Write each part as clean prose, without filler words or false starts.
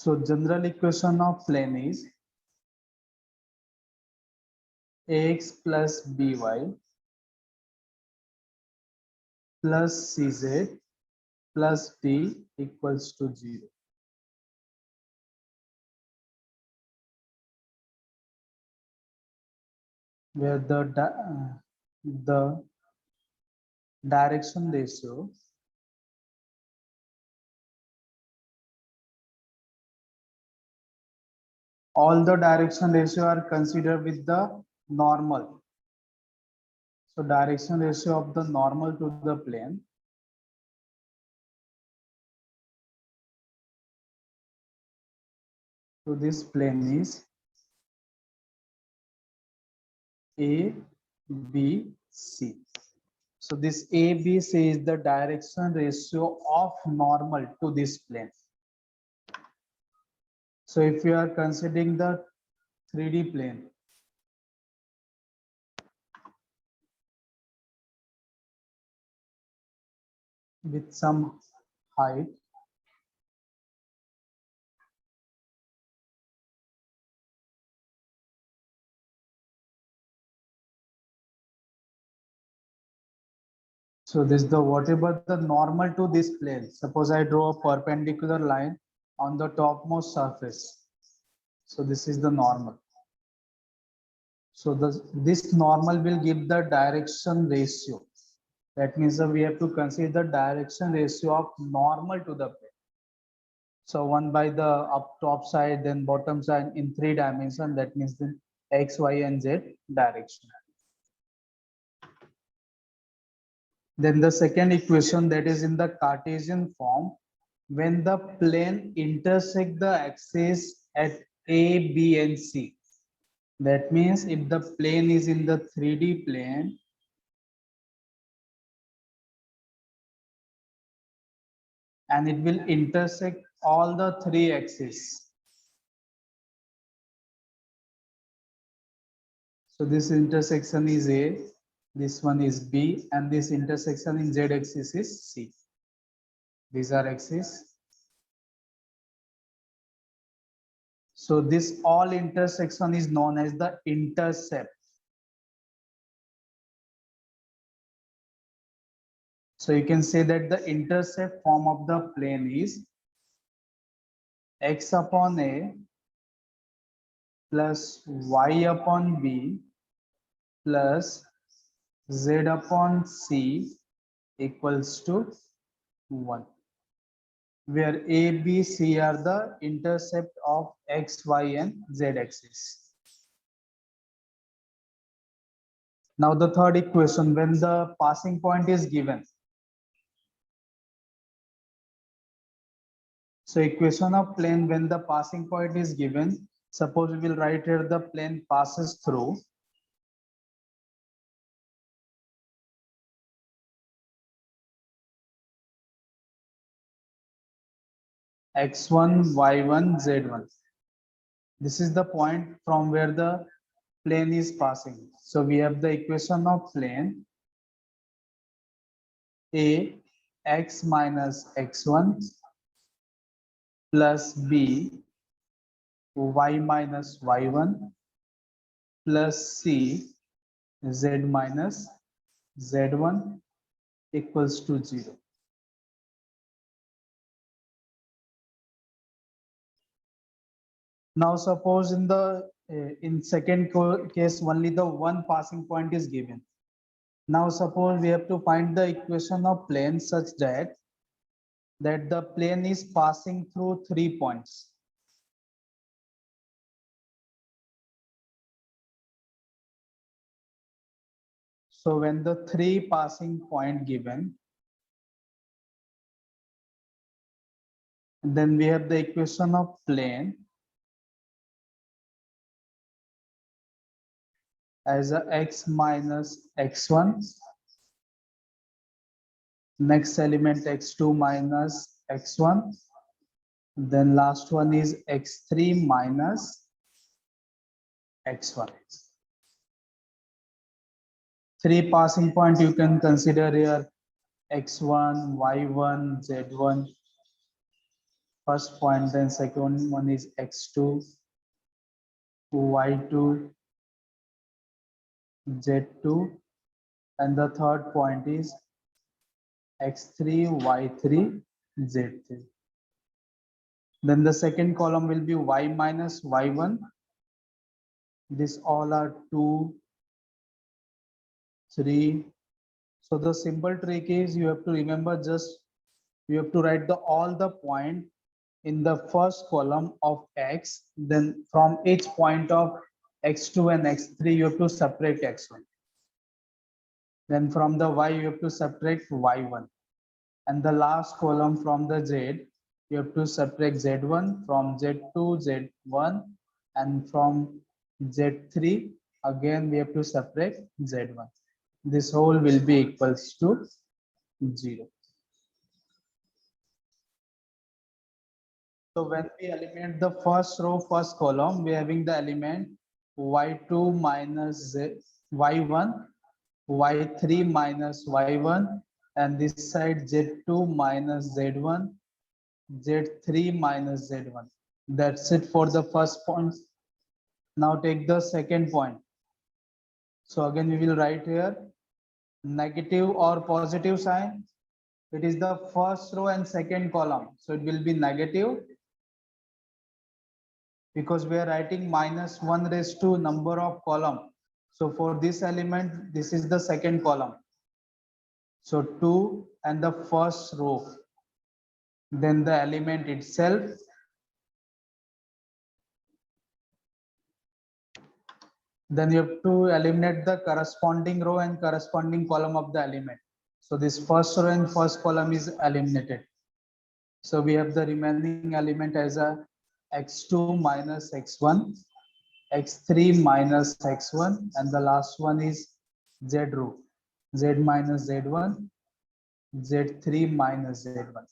So general equation of plane is ax plus by plus cz plus d equals to 0. Where the direction ratio all the direction ratio are considered with the normal. So direction ratio of the normal to the plane to this plane is A, B, C. So this A, B, C is the direction ratio of normal to this plane. So if you are considering the 3D plane, with some height, so this is the whatever the normal to this plane. Suppose I draw a perpendicular line on the topmost surface. So this is the normal. So this normal will give the direction ratio. That means that we have to consider the direction ratio of normal to the plane. So one by the up top side, then bottom side in 3 dimensions. That means the x, y, and z direction. Then the second equation, that is in the Cartesian form, when the plane intersect the axis at A, B, and C. That means if the plane is in the 3D plane, and it will intersect all the 3 axes. So this intersection is A, this one is B, and this intersection in Z axis is C. These are axes. So this all intersection is known as the intercept. So you can say that the intercept form of the plane is x upon A plus y upon B plus z upon C equals to 1. Where A, B, C are the intercept of x, y, and z axis. Now the third equation, when the passing point is given. So equation of plane when the passing point is given, suppose we will write here the plane passes through x1, y1, z1. This is the point from where the plane is passing. So we have the equation of plane A x minus x1 plus B y minus y1 plus C z minus z1 equals to 0. Now suppose in the in second case only the one passing point is given. Now suppose we have to find the equation of plane such that the plane is passing through 3 points. So when the 3 passing point given, then we have the equation of plane as a x minus x1, next element x2 minus x1, then last one is x3 minus x1. 3 passing point you can consider here x1, y1, z1. first point, then second one is x2, y2, z2, and the third point is x3, y3, z3. Then the second column will be y minus y1. These all are 2, 3. So the simple trick is you have to remember, just you have to write the all the point in the first column of x. Then from each point of x2 and x3 you have to separate x1. Then from the y you have to subtract y1. And the last column from the z, you have to subtract z1, from z2 z1, and from z3 again we have to subtract z1. This whole will be equals to 0. So when we eliminate the first row, first column, we are having the element y2 minus z, y1, y3 minus y1, and this side z2 minus z1, z3 minus z1. That's it for the first point. Now take the second point. So again we will write here negative or positive sign. It is the first row and second column, so it will be negative, because we are writing minus 1 raised to number of column. So for this element, this is the second column. So 2 and the first row. Then the element itself. Then you have to eliminate the corresponding row and corresponding column of the element. So this first row and first column is eliminated. So we have the remaining element as a x2 minus x1, x3 minus x1, and the last one is z row, z minus z1, z3 minus z1.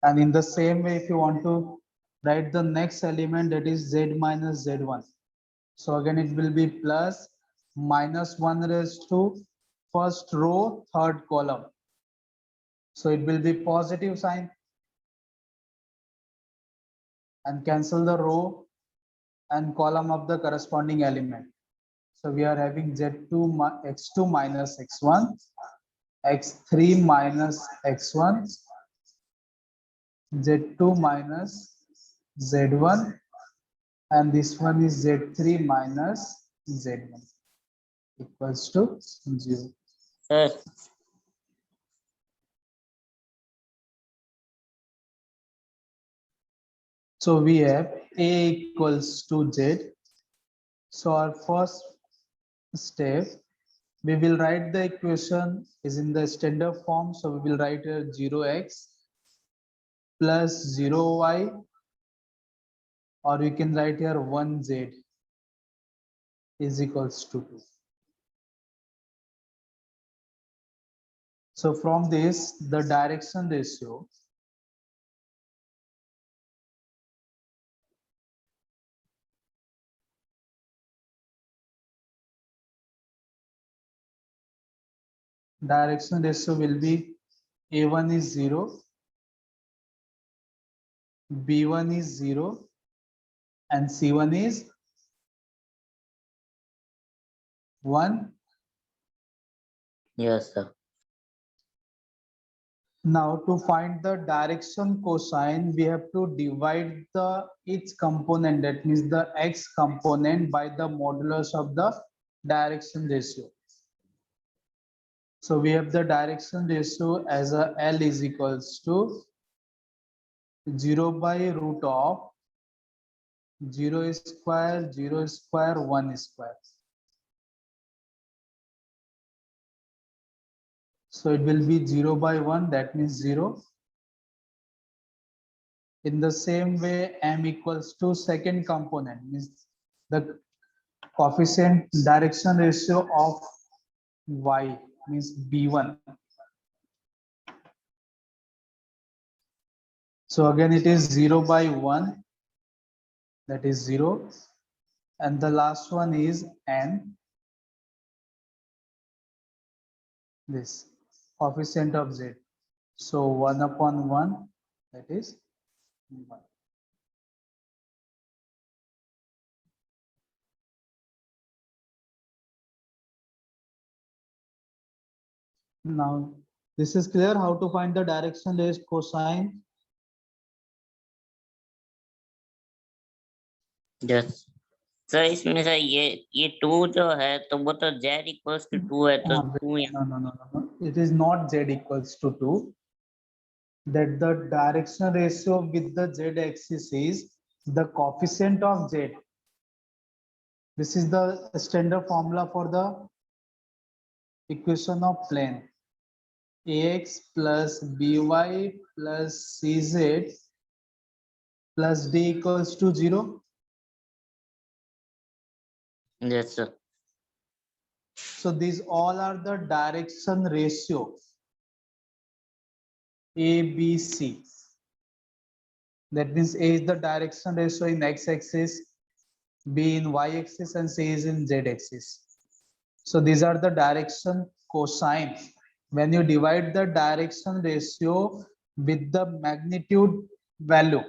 And in the same way, if you want to write the next element, that is z minus z1. So again, it will be plus minus 1 raised to first row, third column. So it will be positive sign, and cancel the row and column of the corresponding element. So we are having z2 x2 minus x1, x3 minus x1, z2 minus z1, and this one is z3 minus z1 equals to 0. So we have a equals to z. So our first step, we will write the equation is in the standard form. So we will write 0x plus 0y, or we can write here 1z is equals to 2. So from this, the direction ratio will be a1 is 0, b1 is 0, and c1 is 1. Yes, sir. Now to find the direction cosine, we have to divide the each component, that means the x component, by the modulus of the direction ratio. So we have the direction ratio as a L is equals to 0 by root of 0 square, 0 square, 1 square. So it will be 0 by 1, that means 0. In the same way, m equals to second component, means the coefficient direction ratio of y, means b1. So again, it is 0 by 1, that is 0. And the last one is n, this coefficient of z. So 1 upon 1, that is Now, this is clear how to find the direction raised cosine. Yes sir, इसमें sir ये 2 जो है तो वो तो z equals to 2 है, तो 2 No. It is not z equals to 2. That the direction ratio with the z axis is the coefficient of z. This is the standard formula for the equation of plane. Ax plus by plus cz plus d equals to 0. Yes sir. So these all are the direction ratio A, B, C. That means A is the direction ratio in x-axis, B in y-axis, and C is in z-axis. So these are the direction cosine. When you divide the direction ratio with the magnitude value,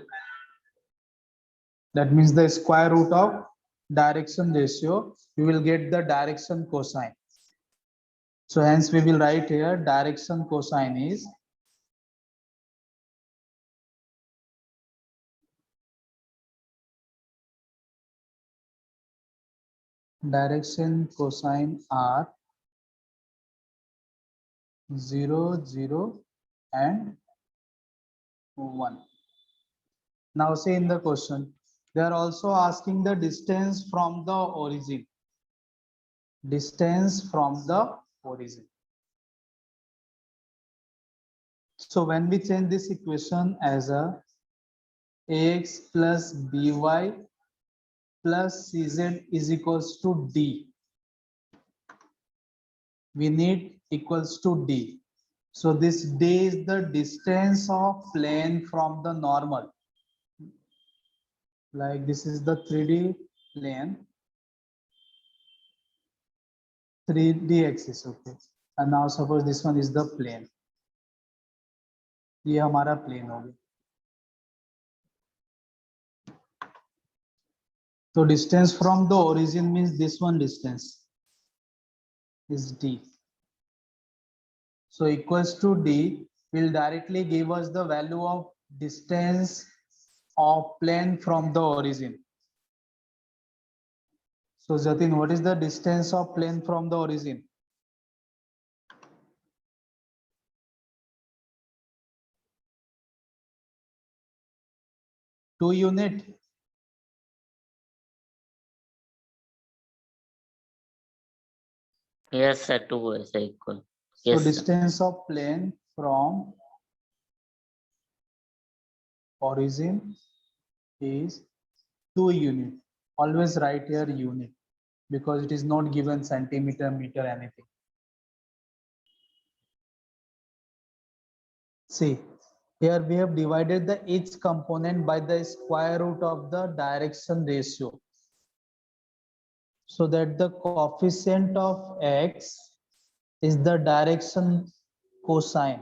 that means the square root of direction ratio, you will get the direction cosine. So hence we will write here direction cosine is direction cosine are 0, 0, and 1. Now say in the question, they are also asking the distance from the origin. Distance from the origin. So when we change this equation as a ax plus by plus cz is equals to d, we need equals to d. So this d is the distance of plane from the normal. Like this is the 3D plane, 3D axis, okay. And now suppose this one is the plane. ये हमारा plane हो गया. So distance from the origin means this one distance is d. So equals to d will directly give us the value of distance of plane from the origin. So Jatin, what is the distance of plane from the origin? 2 unit. Yes sir, 2 है sir equal. So yes sir. distance of plane from origin is 2 unit. Always write here unit because it is not given centimeter, meter, anything. See, here we have divided the each component by the square root of the direction ratio, so that the coefficient of x is the direction cosine.